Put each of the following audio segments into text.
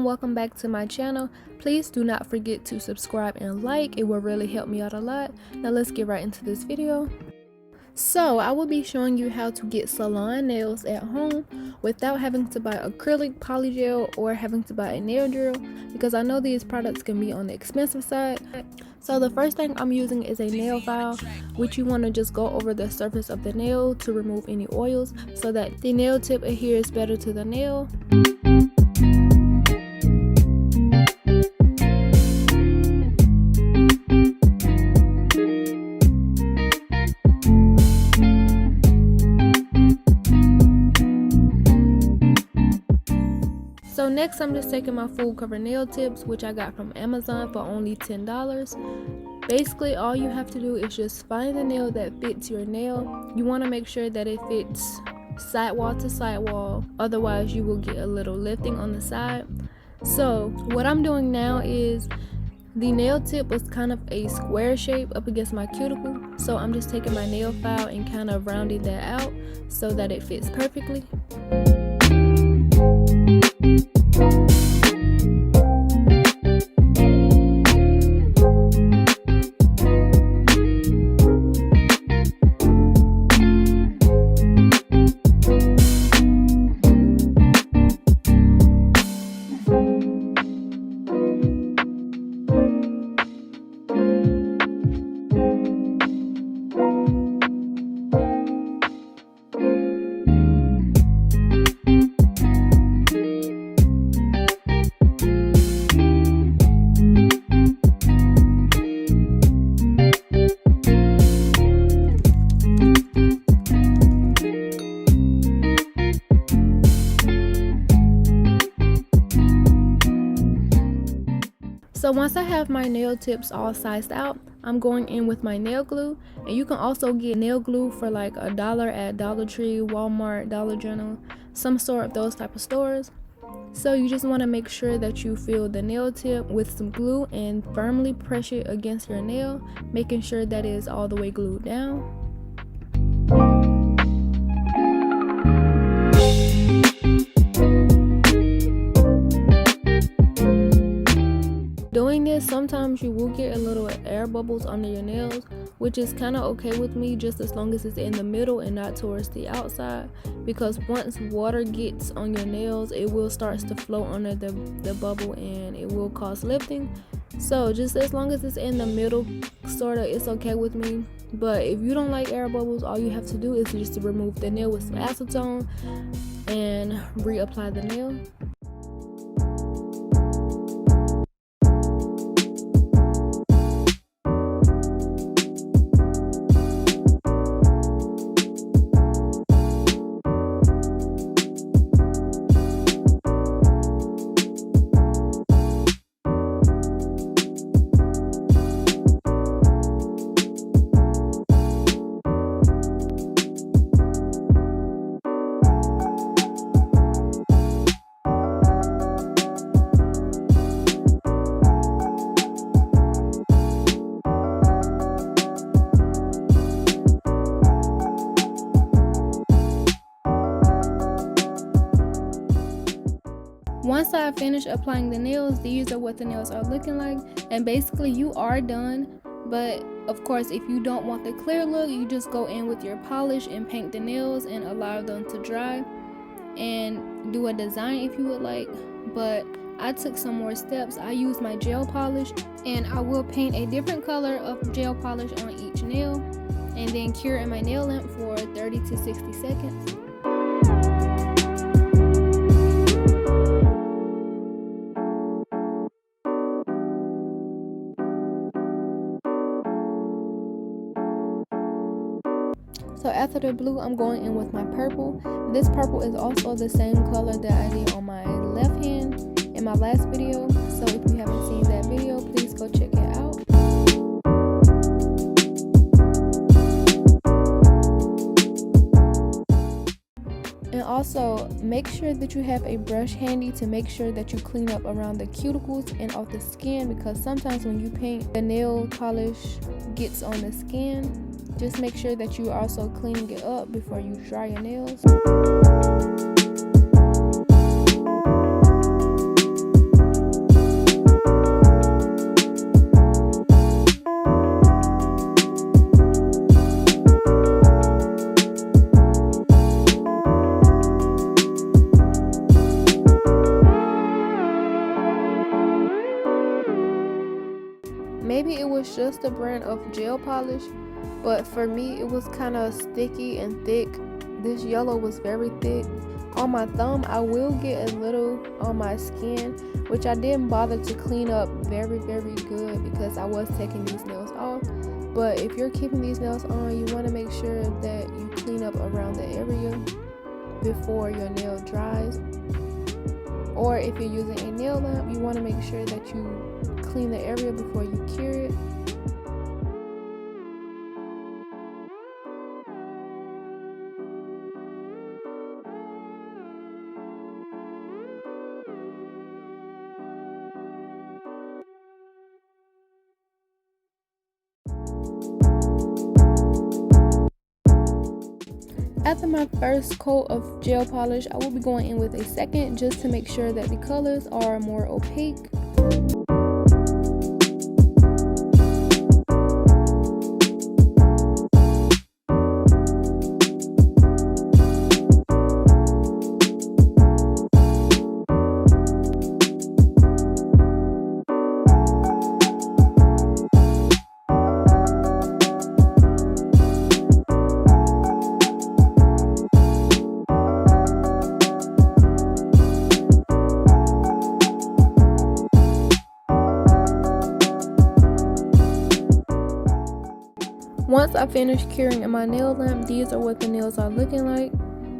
welcome back to my channel. Please do not forget to subscribe and like. It will really help me out a lot. Now let's get right into this video. So I will be showing you how to get salon nails at home without having to buy acrylic, polygel, or having to buy a nail drill, because I know these products can be on the expensive side. So the first thing I'm using is a nail file, which you want to just go over the surface of the nail to remove any oils so that the nail tip adheres better to the nail. So next I'm just taking my full cover nail tips, which I got from Amazon for only $10. Basically all you have to do is just find the nail that fits your nail. You want to make sure that it fits sidewall to sidewall, otherwise you will get a little lifting on the side. So what I'm doing now is the nail tip was kind of a square shape up against my cuticle, so I'm just taking my nail file and kind of rounding that out so that it fits perfectly. So once I have my nail tips all sized out, I'm going in with my nail glue, and you can also get nail glue for like $1 at Dollar Tree, Walmart, Dollar General, some sort of those type of stores. So you just want to make sure that you fill the nail tip with some glue and firmly press it against your nail, making sure that it is all the way glued down. Doing this, sometimes you will get a little air bubbles under your nails, which is kind of okay with me, just as long as it's in the middle and not towards the outside, because once water gets on your nails, it will start to flow under the bubble and it will cause lifting. So just as long as it's in the middle, sort of, it's okay with me. But if you don't like air bubbles, all you have to do is just to remove the nail with some acetone and reapply the nail. Once I finish applying the nails, these are what the nails are looking like, and basically you are done. But of course, if you don't want the clear look, you just go in with your polish and paint the nails and allow them to dry and do a design if you would like. But I took some more steps. I used my gel polish, and I will paint a different color of gel polish on each nail and then cure in my nail lamp for 30 to 60 seconds. So after the blue, I'm going in with my purple. This purple is also the same color that I did on my left hand in my last video. So if you haven't seen that video, please go check it out. And also make sure that you have a brush handy to make sure that you clean up around the cuticles and off the skin, because sometimes when you paint, the nail polish gets on the skin. Just make sure that you are also cleaning it up before you dry your nails. maybe it was just a brand of gel polish, but for me it was kind of sticky and thick. This yellow was very thick. On my thumb, I will get a little on my skin, which I didn't bother to clean up very good because I was taking these nails off. But if you're keeping these nails on, you want to make sure that you clean up around the area before your nail dries. Or if you're using a nail lamp, you want to make sure that you clean the area before you cure it. After my first coat of gel polish, I will be going in with a second just to make sure that the colors are more opaque. Once I finished curing in my nail lamp, these are what the nails are looking like.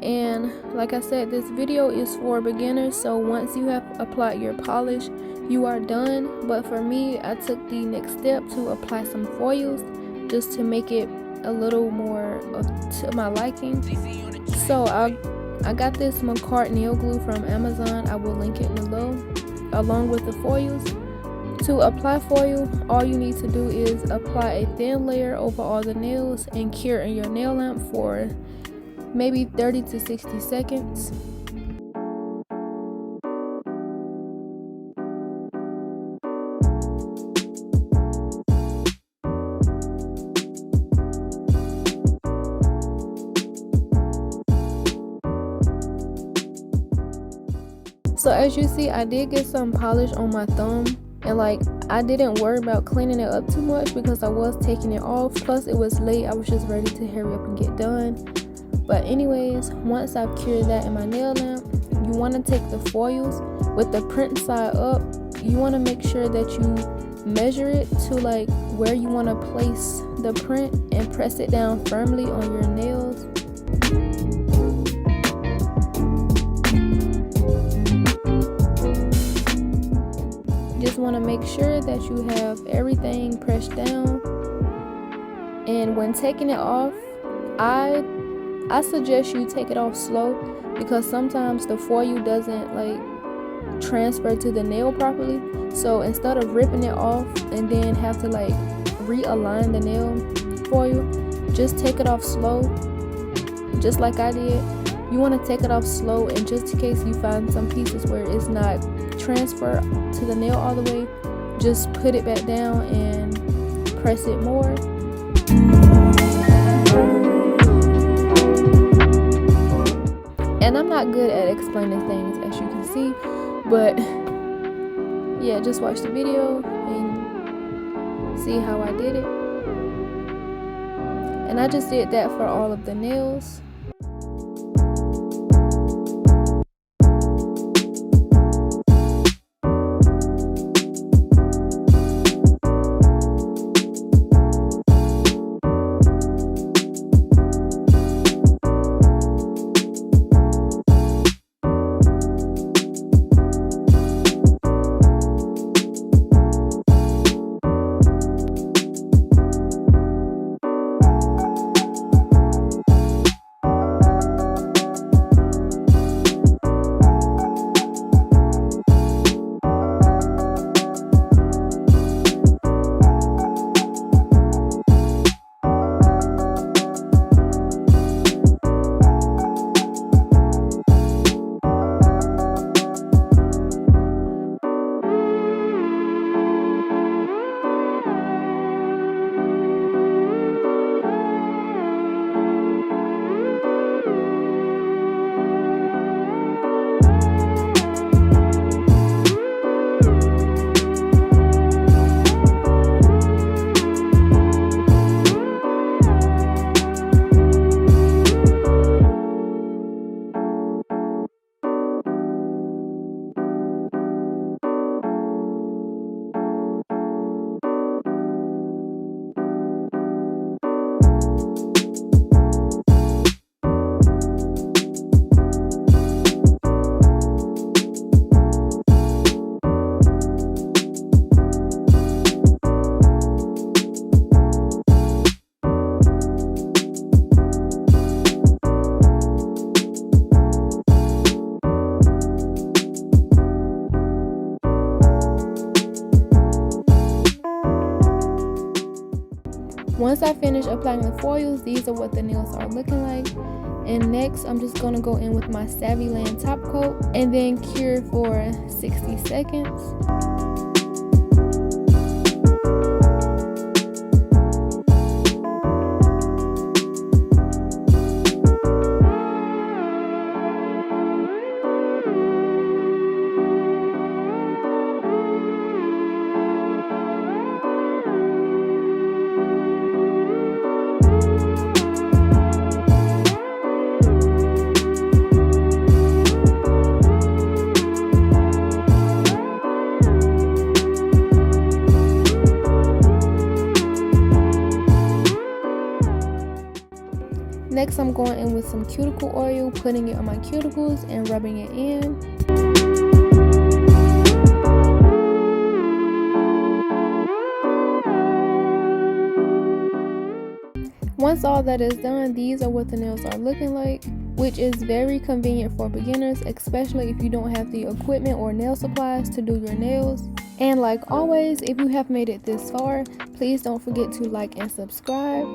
And like I said, this video is for beginners, so once you have applied your polish, you are done. But for me, I took the next step to apply some foils just to make it a little more to my liking. So I got this makartt nail glue from Amazon. I will link it below along with the foils. To apply foil, all you need to do is apply a thin layer over all the nails and cure in your nail lamp for maybe 30 to 60 seconds. So as you see, I did get some polish on my thumb. And like, I didn't worry about cleaning it up too much because I was taking it off. Plus it was late, I was just ready to hurry up and get done. But anyways, once I've cured that in my nail lamp, you want to take the foils with the print side up. You want to make sure that you measure it to like where you want to place the print and press it down firmly on your nails. Just want to make sure that you have everything pressed down. And when taking it off, I suggest you take it off slow because sometimes the foil doesn't like transfer to the nail properly. So instead of ripping it off and then have to like realign the nail foil, just take it off slow, just like I did. You want to take it off slow, and just in case you find some pieces where it's not transfer to the nail all the way, just put it back down and press it more. And I'm not good at explaining things, as you can see, but yeah, just watch the video and see how I did it. And I just did that for all of the nails. Once I finish applying the foils, these are what the nails are looking like. And next, I'm just going to go in with my Saviland top coat and then cure for 60 seconds. Next, I'm going in with some cuticle oil, putting it on my cuticles and rubbing it in. Once all that is done, these are what the nails are looking like, which is very convenient for beginners, especially if you don't have the equipment or nail supplies to do your nails. And like always, if you have made it this far, please don't forget to like and subscribe,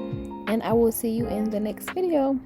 and I will see you in the next video.